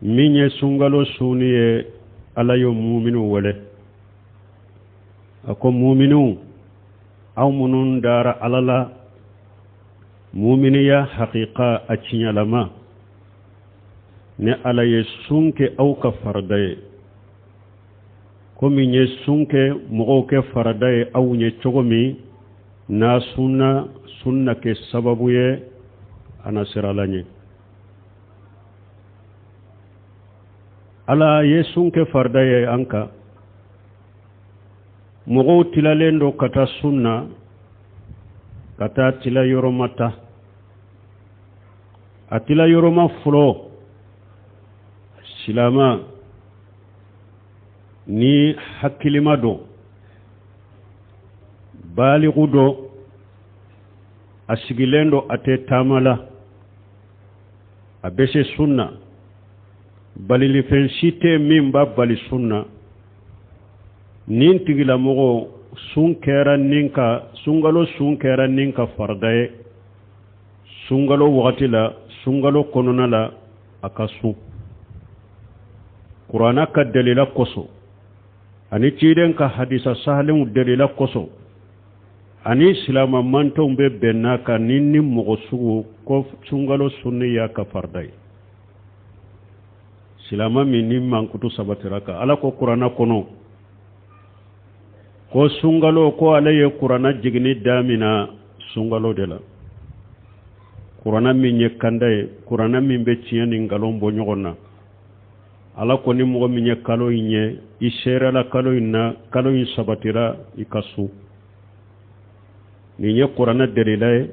minye sungalo suniye ala yo mu'minu wale ako mu'minu aw munun dara alala mu'miniya haqiqa acinyalama ne ala ye sunke aw ka fardaye komi nye sunke mogo ke fardaye aw nye cogomi na sunna ke sababu ye ana siralanye ala ye sunke fardaye anka mogo tilalendo kata sunna kata tila yoromata atila yoroma fulo silama ni hakilima do baligu do asigilendo ate tamala abese sunna balili fensite mimba bali sunna nin tigila mogo sungalo sunkera ninka fardaye sungalo wakati la sungalo konona la akasu Qur'ana ka dalila koso ani ciden ka hadisa sahlen dalila koso ani islama manto be benaka ninni mogo sugu ko sungalo sunni ya ka fardaye silama minni mankutu sabatiraka ala ko Qur'ana kono ko sungalo ko alaye Qur'ana jigni damina sungalo de la Qur'ana min yekandaye Qur'ana min be ciyani ngalon bo nyogonna ala ko ni mo min kalo inye isera la kalo inna kalo in sabatira ikasu ni nye Qur'ana delilaye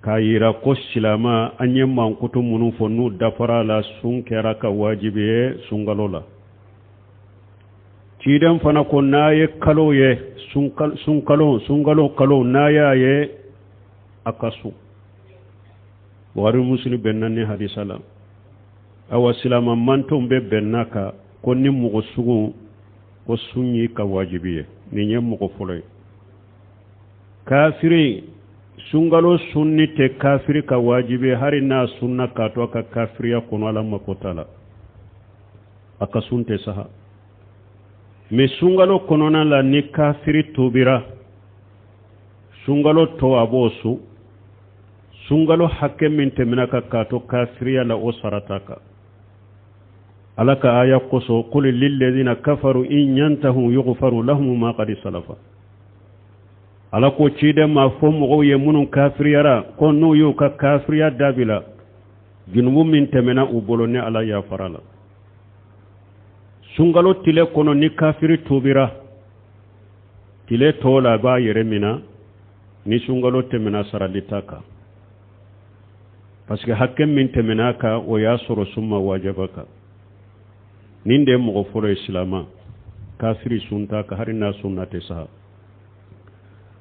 kayira ko silama anye mankutu munu fonu dafara la sunkera ka wajibiye sungalo la cidan fana ko naye kalo ye sungalo kalo naya ye akasu wari muslim benani hadisala awa silama mantum be bennaka ko ni mugo sugu ko sunyi ka wajibiye ni nye mugo folay kafiri sungalo sunni te kafiri ka wajibiye hari na sunna ka to ka kafiriya kono ala makotala akasunte saha me sungalo konona la ni kafiri tubira sungalo to abosu sungalo hakke min teminaka kato kafiriya la o sarataka alaka aya koso qul lil ladina kafaru in yantahu yughfaru lahum ma qad salafa alako cide ma fo mo ye munun kafiriyara ko no yo ka kafiriya dabila junubu min temena u bolone ala ya farala sungalo tile kono ni kafiri tubira tile tola ba yeremina ni sungalo temena saralitaka parce que hakem min temenaka o ya soro summa wajabaka ninde mo foro islama kafiri sunta ka harina sunnate sa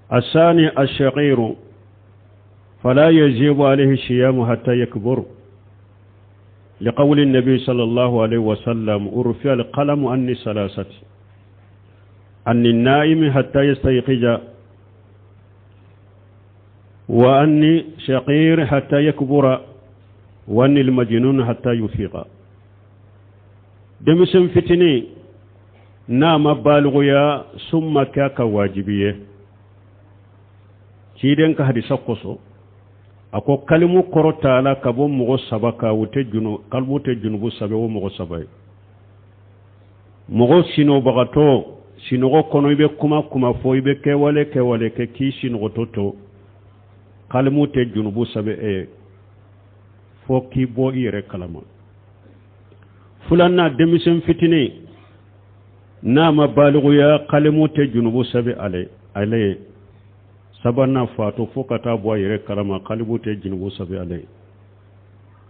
asani ash-shaqiru fala yajibu alayhi shiyam hatta yakbur لقول النبي صلى الله عليه وسلم أرفع القلم عن ثلاثة عن النائم حتى يستيقظ وأن شقير حتى يكبر وأن المجنون حتى يفيق دمسن فتني نام بالغيا ثم كاك واجبية كيدن كهدي سقصو ako kalimu korota ala kabo mogo sabaka wote juno kalbu te junubu sabe wo mogo sabe mogo sino bagato sino go kono ibe kuma fo ibe kewale ke ki sino toto kalimu te junubu sabe fo ki bo ire kalama fulanna demisen fitini na ma baligu ya kalimu te junubu sabe ale sabana fato fokata bo yere kalama kalibute jinubu sabi alai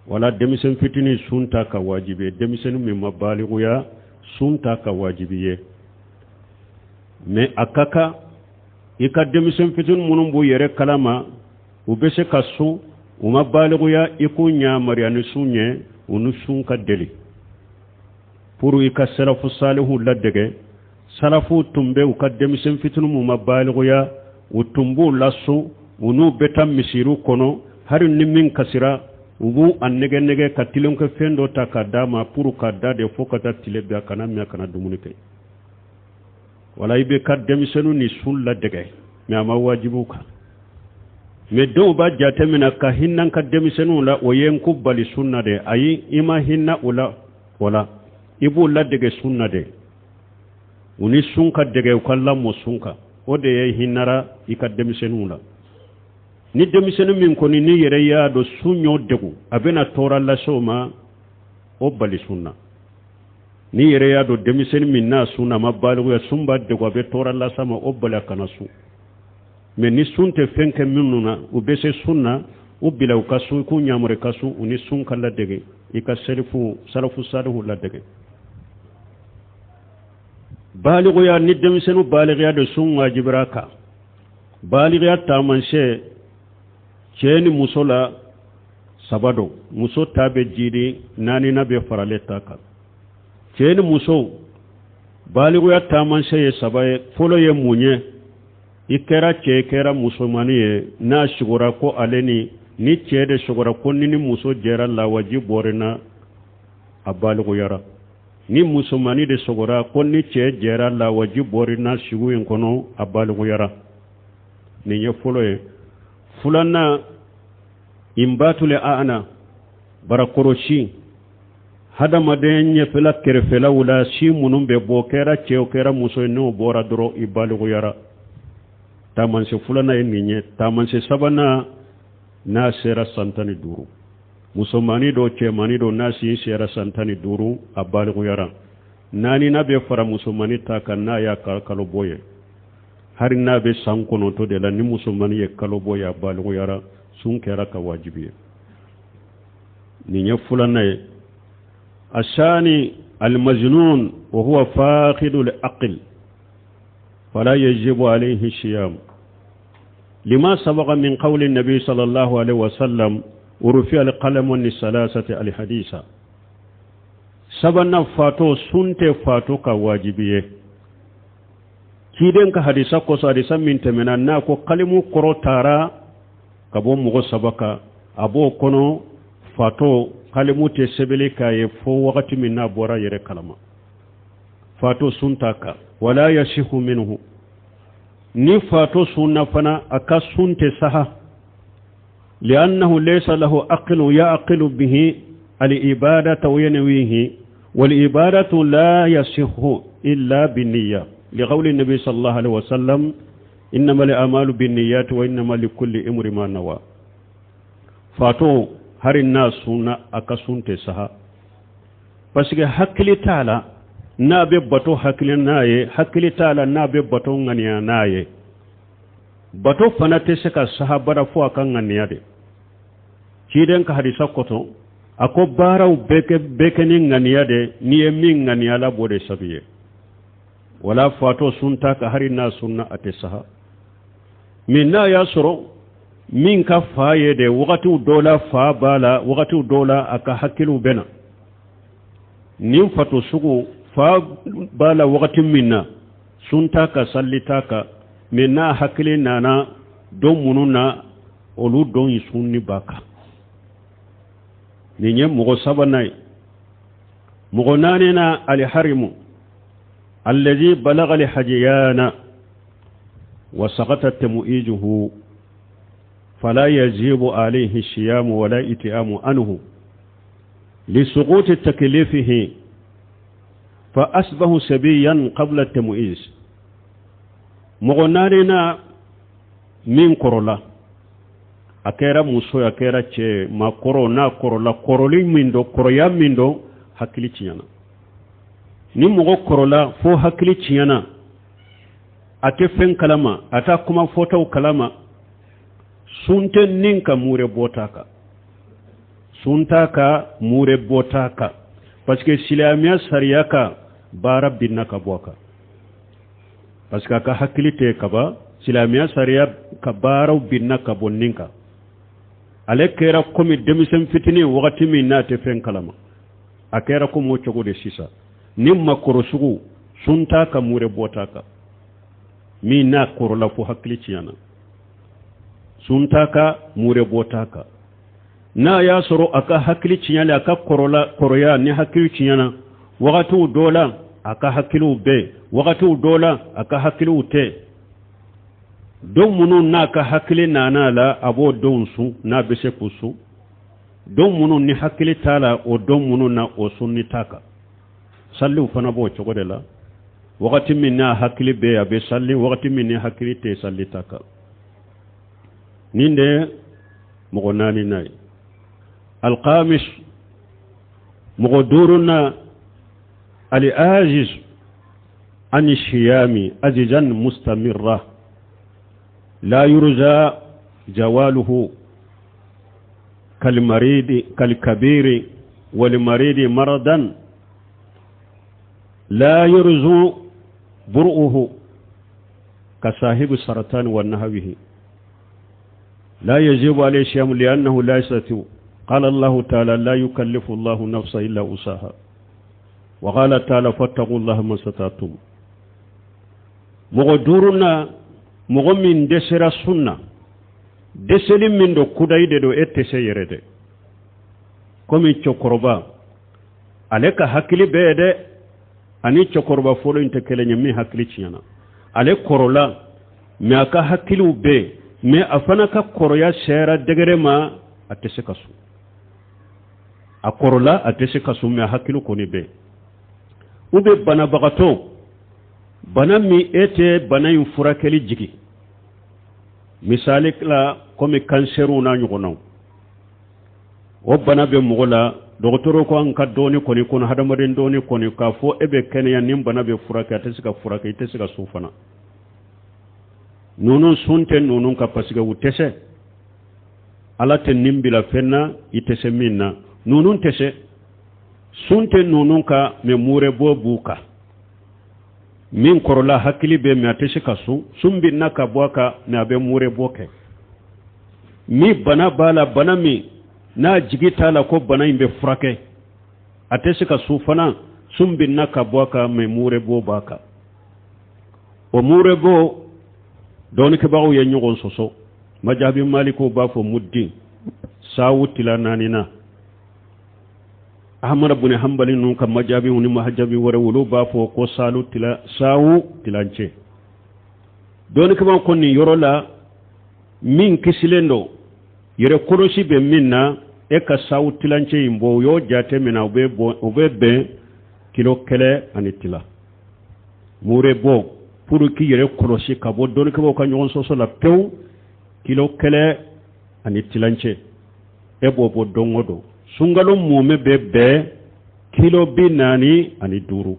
wala demisen fitini sunta ka wajibe demisen mi mabaligu ya sunta ka wajibiye me akaka ika demisen fitin munun bo yere kalama ubese kasu umabaligu ya ikunya mariani sunye unu sunka deli puru ika salafu salihu ladege salafu tumbe uka demisen fitinu mu mabaligu ya utumbu lasu unu betam misiru kono hari nimin kasira ubu annege nege katilon ke fendo ta kadama puru kadda de fokata tilebe kana mi kana dumuni kay wala ibe kad demisenu ni sulla dege mi ama wajibu ka me do ba jatemina ka hinnan ka demisenu la oyen kubali sunna de ayi ima hinna ula wala ibu la dege sunna de uni sunka dege kala mo sunka ode ye hinnara ikademisenu la ni demisenu min koni ni yere ya do sunyo degu abena tora la soma o bali sunna ni yere ya do demisenu min na sunna mabalu ya sumba degu abe tora la sama o bala kana su me ni sunte fenke minuna ubese sunna ubila ukasu ku nyamure kasu uni sunka la dege ikaselifu salafu salihu la dege balighu ya ni demisenu balighu ya do sun wajibraka balighu ya tamanse ceni musola sabado muso tabe jidi nani nabe faraleta ka ceni muso balighu ya tamanse ye sabaye folo ye munye ikera kera musulmani ye na shugura ko aleni ni cede shugura ko ni muso jera la wajiborina abalighu yara ni musulmani de shugura ko ni ce jera la wajiborina shugu en kono abalighu yara ni ye folo ye fulana imbatule aana barakoroshi hada madenye fela kerefela wala shi munumbe bokera cheokera muso no bora doro ibalu yara tamanse fulana eninye tamanse sabana na sera santani duru musomani do chemani do nasi sera santani duru abalu yara nani nabe fara musomani takana ya kaloboye hari nabe sankono to de la ni musomani ye kaloboye abalu yara sun kera ka wajibi ni ya fulana asani almajnun wa huwa faqidu alaql fala yajibu alayhi siyam lima sabaqa min qawli an-nabi sallallahu alayhi wa sallam urfi al-qalam lis-salasati al-hadisa sabana fato sunte fato ka wajibi kiden ka hadisa ko so hadisa min temena na ko kalimu korotara kabo mugo sabaka abo kono fato kalimute sebele kaye fo wakati minna bora yere kalama fato suntaka wala yashihu minhu ni fato sunna fana aka sunte saha li'annahu laysa lahu aqlu ya'qilu bihi al-ibadatu wa yanwihi wal ibadatu la yashihu illa binniyya liqawli an-nabi sallallahu alaihi wasallam إنما الأعمال بالنيات وإنما لكل امرئ ما نوى فاتو هر الناس سنة أكسون تسها بس حكلي تعالى نابي بطو حكلي ناي حكلي تعالى نابي بطو غنيا ناي بطو فناتسك صحابة فوا كان غنيا دي كيدن كحديثا كتو أكو باراو بكنين غنيا دي نيمين غنيا لا بودي سبيه ولا فاتو سنتا كهر الناس سنة أتسها minna ya soro min ka faye de wakati dola fa bala wakati dola aka hakilu bena nin fato sugu fa bala wakati minna sunta ka sallita ka minna hakili nana don mununa olu don yi sunni baka ninye mugo sabanai mugo nanina aliharimu alladhi balagha lihajiyana وسقط تمؤيجه فلا يجب عليه الصيام ولا إتيام عنه لسقوط تكليفه فأصبح سبيا قبل التمؤيج مغنارنا من كورولا أكيرا موسو أكيرا تشي ما كورونا كورولا كورولي مندو كوريا مندو حكلي تيانا نمغو كورولا فو حكلي تيانا ate fen kalama ata kuma foto kalama sunte ninka mure botaka suntaka mure botaka parce que silamiya sariyaka bara binaka boka parce que ka hakilite kaba silamiya sariya ka bara binaka bonninka ale kera komi demisen fitini wakati min na te fen kalama akera ko mo chogo de sisa nimma korosugu suntaka mure botaka mi na korola fo hakkili ciyana suntaka mure botaka na ya soro aka hakili cinyale aka koroya ni hakili cinyana wakati dola aka hakili be wakati dola aka hakili te don munu na ka hakili nana la abo don su na bese kusu don munu ni hakili tala o don munu na o sunni taka salli fana bo chogode la wakati min na hakili be abe salli wakati min ni hakili te salli taka ninde mogonani nay القامش مغدورنا الآجز عن الشيام أجزا مستمرة لا يرجى جواله كالمريض كالكبير والمريض مرضا لا يرجو برؤه كصاحب السرطان ونحوه لا يجب عليه الشيام لأنه لا يستطيع قال الله تعالى لا يكلف الله نفسا إلا وسعها وقال تعالى فاتقوا الله ما استطعتم مغدورنا مغمن دسر السنة دسل من دو كداي دو اتسيرد كومي تشكربا عليك حكلي بيد اني تشكربا فولو انت كلني مي حكلي تشينا عليك كورولا مي اكا حكلو بي مي افنا كا كوريا شيرا دغرما اتسكاسو akorola atese kasume hakilu koni be ube bana bagato bana mi ete bana yu furakeli jigi misali la komi kanseru na nyugono o bana be mugola dogotoro ko an kadoni koni kono hadamaden doni koni ka fo ebe kenya nim bana be furaka atese ka furaka itese ka sufana nunun sunte nunun ka pasiga utese ala te nimbila fenna itese minna nunun tese sunte nunun ka me mure bo buka min korola hakili be me atese kasu sumbi naka boka me abe mure boke mi bana bala bana mi na jigita la ko bana imbe frake atese kasu fana sumbi naka boka me mure bo baka o mure bo doni ke bawo ye nyogon soso majabi maliko ba fo muddi sawutila nanina ahmad ibn hanbal nun kam majabi woni mahjabi wara wulu ba fo ko salu tila sawu tilance don ko kon ni yorola min kisilendo yere korosi be minna e ka sawu tilance imbo yo jate mena obe be kilo kele anitila mure bo pour ki yere korosi ka bo don ko kan yon soso la pew kilo kele anitilance e bo dongodo sungalo mume bebe kilo binani ani duru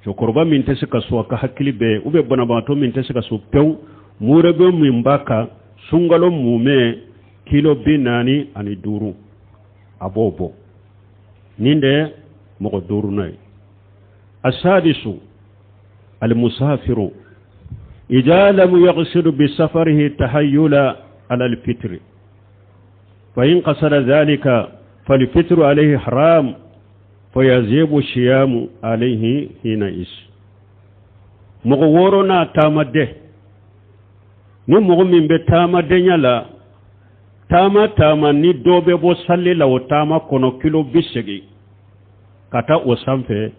jokorba min tese kaso ka hakili be ube bana bato min tese kaso pew murebe mimbaka sungalo mume kilo binani ani duru abobo ninde mo duru nay asadisu المسافر إذا لم يقصد بسفره تحيلا على الفطر فإن قصد ذلك فالفطر عليه حرام فيجب الصيام عليه حينئذ مغورنا تامده نمغمن بتامده نلا تاما ni dobe bo salli la tama kono kilo bisegi kata o samfe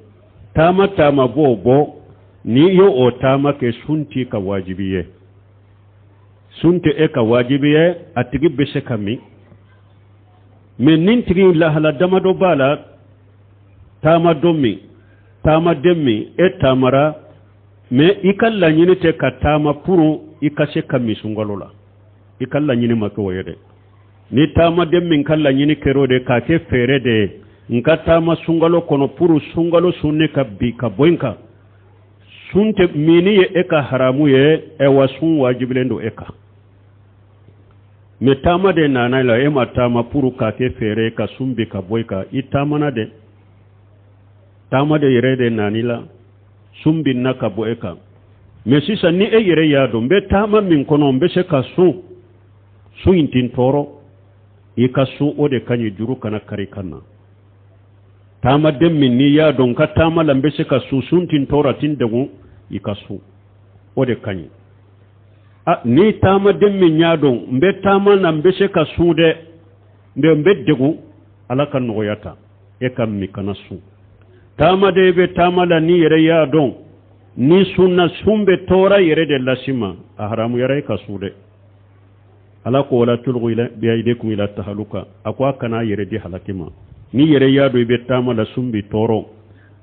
tama bo ni yo o tama ke sunti ka wajibiye sunti e ka wajibiye atigi bese kami men nintigi la hala dama do bala tama domi tama demi e tamara me ikalla nyini te ka tama puru ikase kami sungalola ikalla nyini mako yede ni tama demi kalla nyini kerode ka ke fere de nka tama sungalo kono puru sungalo sunne ka bi ka boinka sunte mini ye eka haramu ye e wasun wajibilendo eka metama de nana la e matama puru ka ke fere ka sumbi ka boyka itamana de tama de yere de nanila sumbi naka boyka mesisa ni e yere yado mbe tama min kono mbe se ka su intin toro ikasu ode kanyi juru kana karikana tama demmin ni ya don ka tama lambe se ka susuntin toratin dagu ikasu ode kanyi ni tama demmin ya don mbe tama lambe se ka sude mbe degu ala kan nogoyata e kam mi kana su tama de be tama la ni yere ya don ni sunna sumbe tora yere de lasima a haramu yere ka sude ala ko wala tulgu ila bi aydikum ila tahaluka akwa kana yere di halakima ni yere ya do be tama la sumbi toro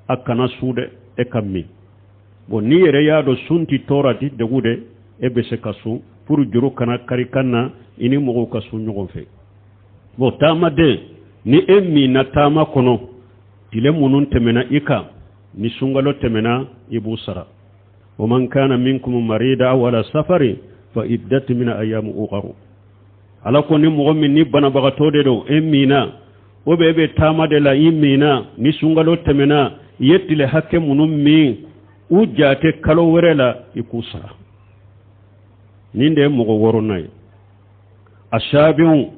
akana sude e kam mi bo ni yere ya do sunti tora di degude e be se kasu pour juru kana kari kana ini mogo kasu nyogon fe bo tama de ni emmi na tama kono dile munun temena ika ni sungalo temena ibu sara wa man kana minkum marida aw ala safari fa iddatu min ayyam ukhra ala ko ni mogo min ni bana bagato de do emmi na o be tama de la imina ni sungalo temena yettile hakke munum mi ujate kalo werela ikusara ninde mogo woronay ashabiu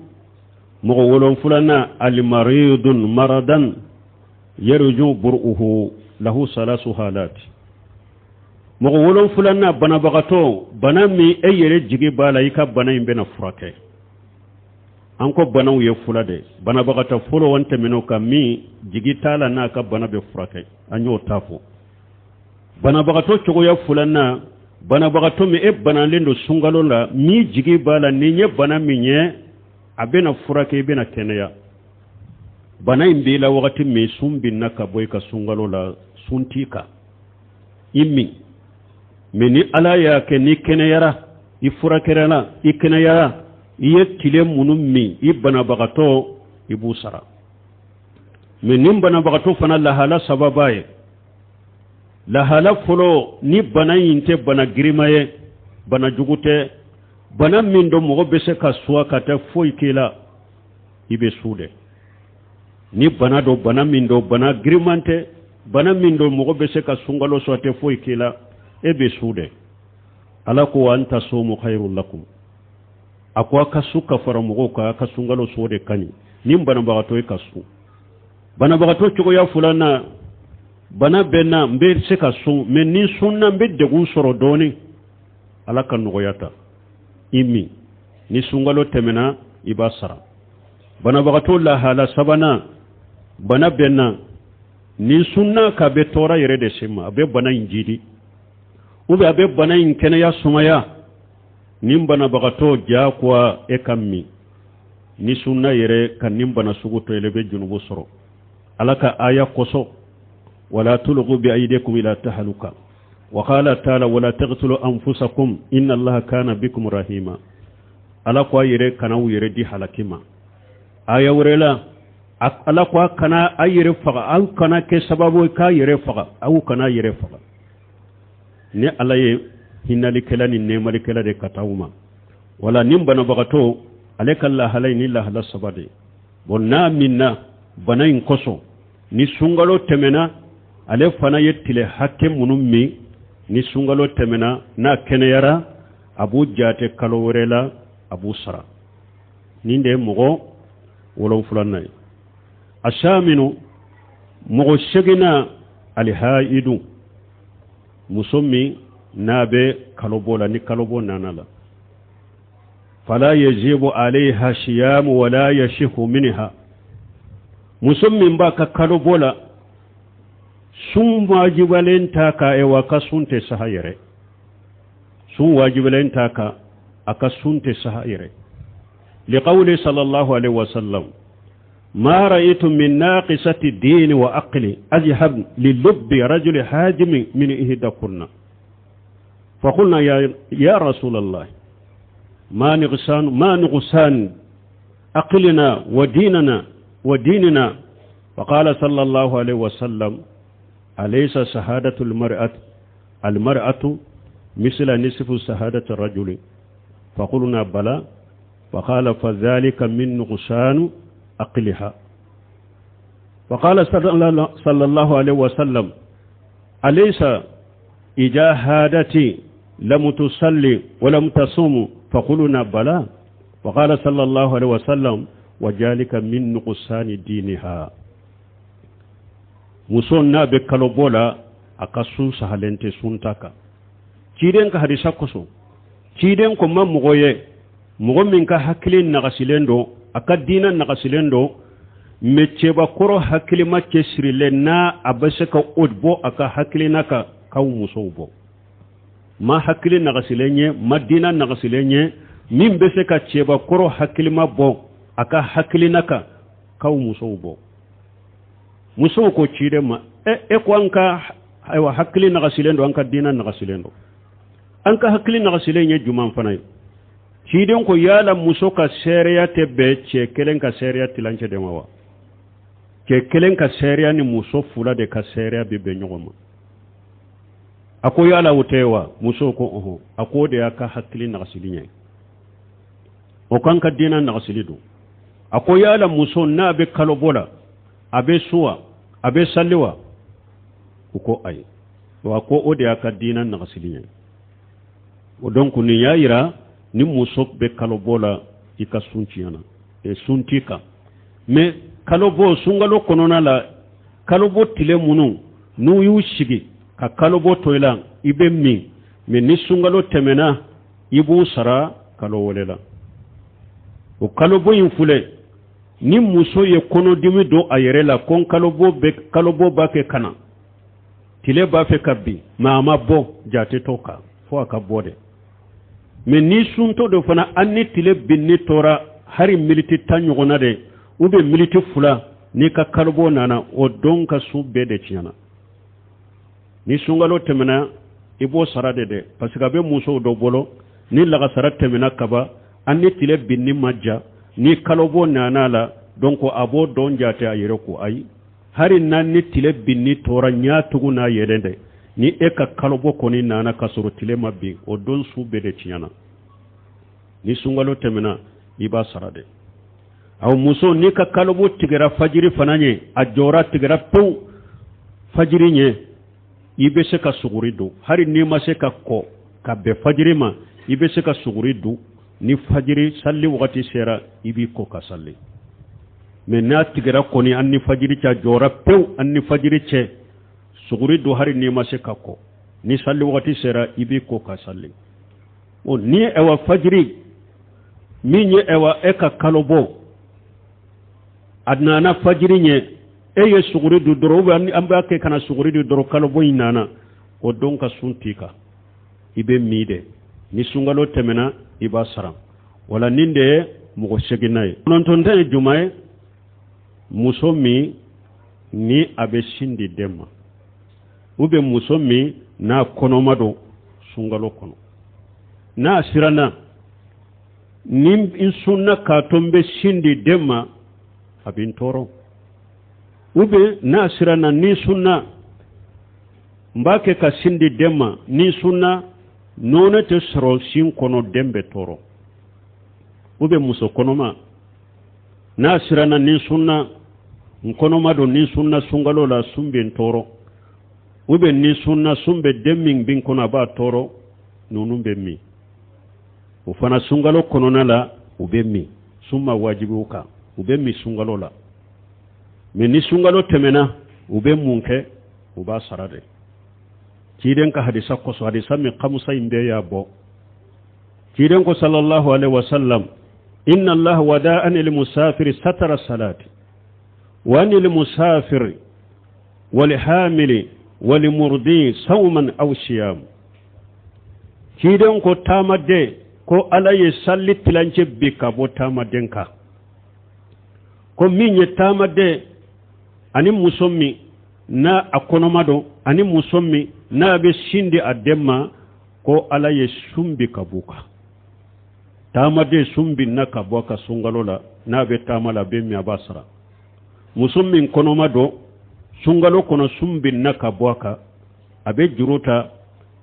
mogo wolon fulana al maridun maradan yarju bur'uhu lahu salasu halat mogo wolon fulana bana bagato bana mi eyere jigi bala yika bana imbe na furake anko bana uye fulade bana bagata folo wante meno mi jigi tala na ka bana be furake anyo tafo bana bagato chogo ya fulana bana bagato mi e bana lendo sungalo la mi jigi bala ninye bana minye abena furake bena keneya bana imbila wakati mi sumbi naka boy ka sungalo la suntika immi mini ala ya ke ni keneyara ifurakera i keneyara iye tile munum mi i bana bagato ibu sara mini bana bagato fana lahala sababaye lahala folo ni bana yinte bana girimaye bana jugute bana min do mogo bese ka suwa kata foyi kila ibe sude ni bana do bana min do bana girimante bana min do mogo bese ka sungalo sote foyi kila ebe sude ala ko anta sumu khairul lakum akwa kasuka fara mogo ka sungalo sode kani ni bana bagato e kasu bana bagato chogo ya fulana bana benna mbe se ka sun men ni sunna mbe degun soro doni ala kan nogoyata immi ni sungalo temena ibasara bana bagato la hala sabana bana benna ni sunna ka be tora yere de sima abe bana injidi ube abe bana inkene ya sumaya nim bana bagato ja kwa ekammi ni sunna yere kan nim bana suguto elebe junubu soro alaka aya koso ولا تلغوا بأيديكم إلى تهلكة وقال تعالى ولا تقتلوا أنفسكم إن الله كان بكم رحيما ألا قوى يري كانوا يردي حلقما آية ورلا ألا قوى كان يري فغا أو كان كسبب كا يري فغا أو كان يري فغا ني ألا هنا لكلا نيما لكلا دي كتاوما ولا نمبنا بغتو عليك الله هلين الله هلا سبادي بنا منا بنا ينقصو ni sungalo temena ale fana yettile hakke munum mi ni sungalo temena na keneyara abu jate kalo werela abu sara ninde mogo wolon fulanay ashaminu mogo shegina al haidu musummi nabe kalobola ni kalobo nanala fala yajibu alaiha shiyam wala yashihu minha musummin ba ka kalobola sun wajibalen taka ewa ka sunte sahayere sun wajibalen taka aka sunte sahayere liqawli sallallahu alaihi wasallam ما رأيت من ناقصة الدين وأقل أذهب للب رجل حاجم من إهدكن فقلنا يا رسول الله ما نقصان أقلنا وديننا فقال صلى الله عليه وسلم أليس شهادة المرأة مثل نصف شهادة الرجل فقلنا بلى فقال فذلك من نقصان أقلها فقال صلى الله عليه وسلم أليس إذا هادتي لم تصلي ولم تصوم فقلنا بلى فقال صلى الله عليه وسلم وذلك من نقصان دينها مسونا بكالوبولا أكسون سهلنتي سنتاكا تيدن كهدسا كسو تيدن كما مغوية mogo min ka hakili nagasilen do aka dina nagasilen do me ceba koro hakili ma cesirile na abase ka odbo aka hakili naka kaw muso bo ma hakili nagasilenye ma dina nagasilenye min bese ka ceba koro hakili ma bo aka hakili naka kaw muso bo muso ko cide ma ko anka aywa hakili nagasilen do anka dina nagasilen do anka hakili nagasilenye juman fanay ciden ko yala muso ka seriya tebe ce kelen ka seriya tilance de mawa ke kelen ka seriya ni muso fula de ka seriya bibe nyogoma ako yala wutewa muso ko oho ako de aka hakili nagasilinye o kan ka dina nagasilidu ako yala muso na be kalobola abe suwa abe salliwa ko ay wa ko o de aka dina nagasilinye o donc ni yayira ni muso be kalobola ika suntiyana suntika me kalobo sungalo konona la kalobo tile munu nu yu shigi ka kalobo toila ibe mi me ni sungalo temena ibu sara kalo wolela o kalobo infule ni muso ye kono dimi do ayerela kon kalobo ba ke kana tile ba fe kabbi ma bo jate toka fo aka bode me ni sunto do fana anni tile binni tora hari militi tanyogona de ube militi fula ni ka kalbo nana o donka subbe de tiana ni sungalo temena ibo sarade de parce que be muso do bolo ni laga sarat temena kaba anni tile binni majja ni kalbo nana la donc abo don jate ayere ko ay hari nanni tile binni tora nya tuguna yedende ni eka kalobo koni nana kasoro tile mabbi o don subbe de tiana ni sungalo temena iba sarade aw muso ni ka kalobo tigera fajiri fananye a jora tigera pew fajiri nye ibe se ka suguri du hari ni ma se ka ko ka be fajiri ma ibe se ka suguri du ni fajiri salli wakati sera ibi ko ka salli me na tigera koni anni fajiri cha jora pew anni fajiri che suguri du hari ni ma se ka ko ni salli wakati sera ibi ko ka salli o ni ewa fajiri minye ewa eka kalobo adnana fajiri nye eye suguri du doro ube amba ke kana suguri du doro kalobo inana o donka suntika ibe mide ni sungalo temena iba saram wala ninde mugo seginaye nontonde jumae musomi ni abe shindi dema ube musomi na konomado sungalo kono na sirana nim insunna ka tombe shindi dema abin toro ube na sirana ni sunna mbake ka shindi dema ni sunna nona te soro shin kono dembe toro ube muso konoma na sirana ni sunna nkonoma do ni sunna sungalo la sumbe toro ube ni sunna sumbe demming bin kono ba toro nonumbe mi ufana sungalo konona la ubemi summa wajibuka ubemi sungalo la meni sungalo temena ube munke uba sarade kiden ka hadisa ko so hadisa mi qamusa inde ya bo kiden ko sallallahu alaihi wasallam inna allaha wada'an lil musafiri satara salati wa lil musafiri wal hamili wal murdi sawman aw siyam kiden ko tamade ko alaye salli tilance bika bota madenka ko minye tamade ani musommi na akonomado ani musommi na be shindi ademma ko alaye sumbi kabuka tamade sumbi na kabuka sungalola na be tamala be mi abasara musommi konomado sungalo kono sumbi na kabuka abe juruta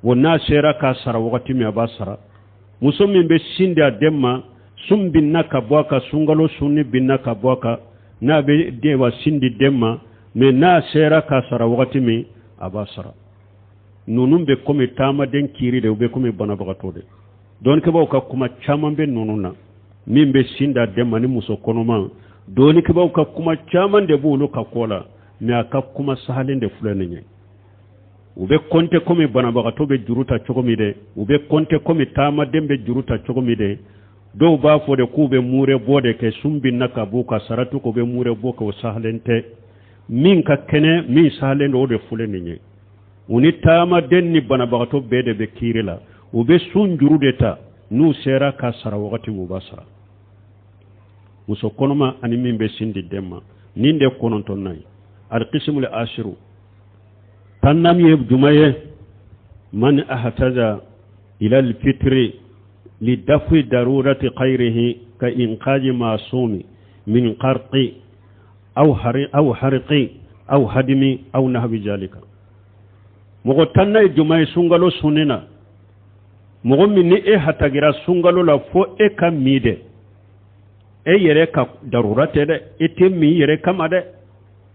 wona sera ka sara wakati mi abasara musomin be shindi ademma sumbin na kabwaka sungalo sunni binna kabwaka na be dewa shindi demma me na sera ka sara wakati mi abasara nunun be komi tama den kiri de be komi bana bagatode don ke ba ka kuma chaman be nununa min be shinda demma ni muso konoma don ke ba ka kuma chaman de bulu ka kola me aka kuma sahalin de fulani ube konte komi bana bagato be juruta chogomi de ube konte komi tama dembe juruta chogomi de do ba fo de kube mure bode ke sumbin naka buka saratu ko be mure boka o sahlente min ka kene min sahlende o de fuleni nye uni tama denni bana bagato bede be kirila o be sunjuru de ta nu sera ka sara wakati mubasara muso konoma ani min be sindi demma ninde kononton nay al qismul ashiru tannam ye jumaye man ahtaza ila al fitri li dafi darurati khayrihi ka inqaji masumi min qarqi aw harqi aw hadimi aw nahwi jalika mogo tannay jumaye sungalo sunina mogo min ni e hatagira sungalo la fo e kam mide e yere ka darurate de ete mi yere kama de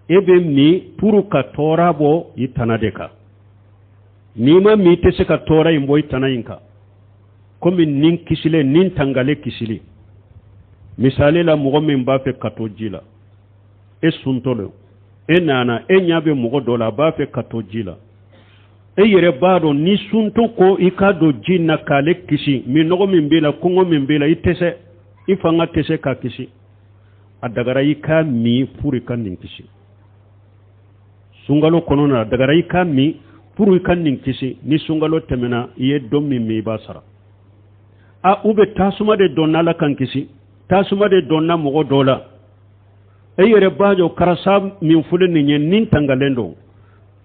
ebe mi puru ka tora bo itanade ka nima mi tese ka tora imbo itana inka komi nin kisile nin tangale kisili misale la mogo min ba fe kato jila e suntolo e nana e nyabe mogo dola ba fe kato jila e yere bado ni sunto ko ikado jinna kale kisi mi nogo min bila kongo min bila itese ifanga tese ka kisi adagara ika mi puri kan nin kisi sungalo konona adagara ika mi puri kan nin kisi ni sungalo temena iye dommi mi basara a ube tasuma de donna la kan kisi tasuma de donna mogo dola e yere bajo karasa min fule ni nyen nin tangalendo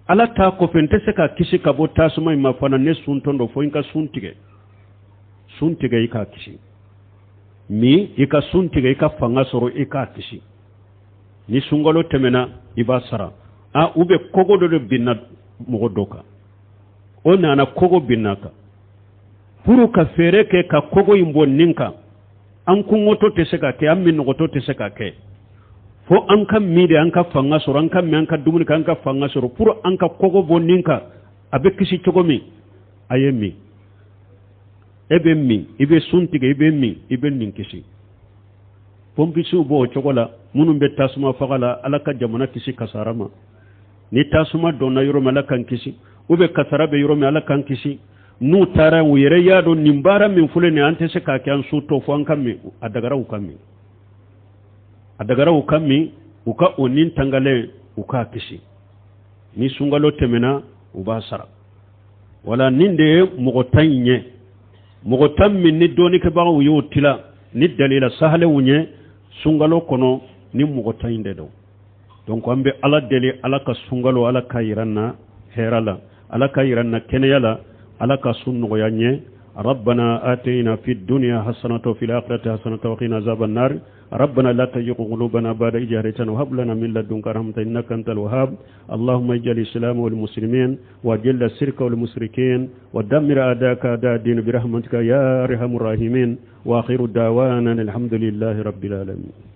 ala ta ko fente se ka kisi ka bo tasuma ma fana ne suntondo fo inka suntige ika kisi mi ika suntige ika fanga soro ika kisi ni sungalo temena ibasara a ube kogo do binna mogo doka ona na kogo binnaka puru ka fere ke ka kogo imbo ninka an kungoto te se ka ke an min ngoto te se ka ke fo an kan mide an ka fanga soro an kan mi an ka dumuni kan ka fanga soro puru an ka kogo bo ninka abe kisi chogomi ayemi ebe mi ibe suntige ibe mi ibe ninkisi pompisi bo chogola munum be tasuma fagala alaka jamana kisi kasarama ni tasuma donna yoro malakan kisi ube kasarabe yoro me alakan kisi nu tara wuyere yado nimbara min fule ne ante se ka kyan suto fo an kammi adagara ukammi uka onin tangale uka kisi ni sungalo temena ubasara wala ninde mogotanye mogotam min ni doni ke bawo yotila ni dalila sahle wunye sungalo kono ni mogotande do donc ambe ala deli ala ka sungalo ala kayiranna herala ala kayiranna kenyala ala ka sunno yanye ربنا آتينا في الدنيا حسنة وفي الآخرة حسنة وقنا عذاب النار ربنا لا تزغ قلوبنا بعد إذ هديتنا وهب لنا من لدنك رحمة إنك أنت الوهاب اللهم اجعل الإسلام والمسلمين وأذل الشرك والمشركين ودمر أعداءك أعداء الدين برحمتك يا أرحم الراحمين وآخر دعوانا الحمد لله رب العالمين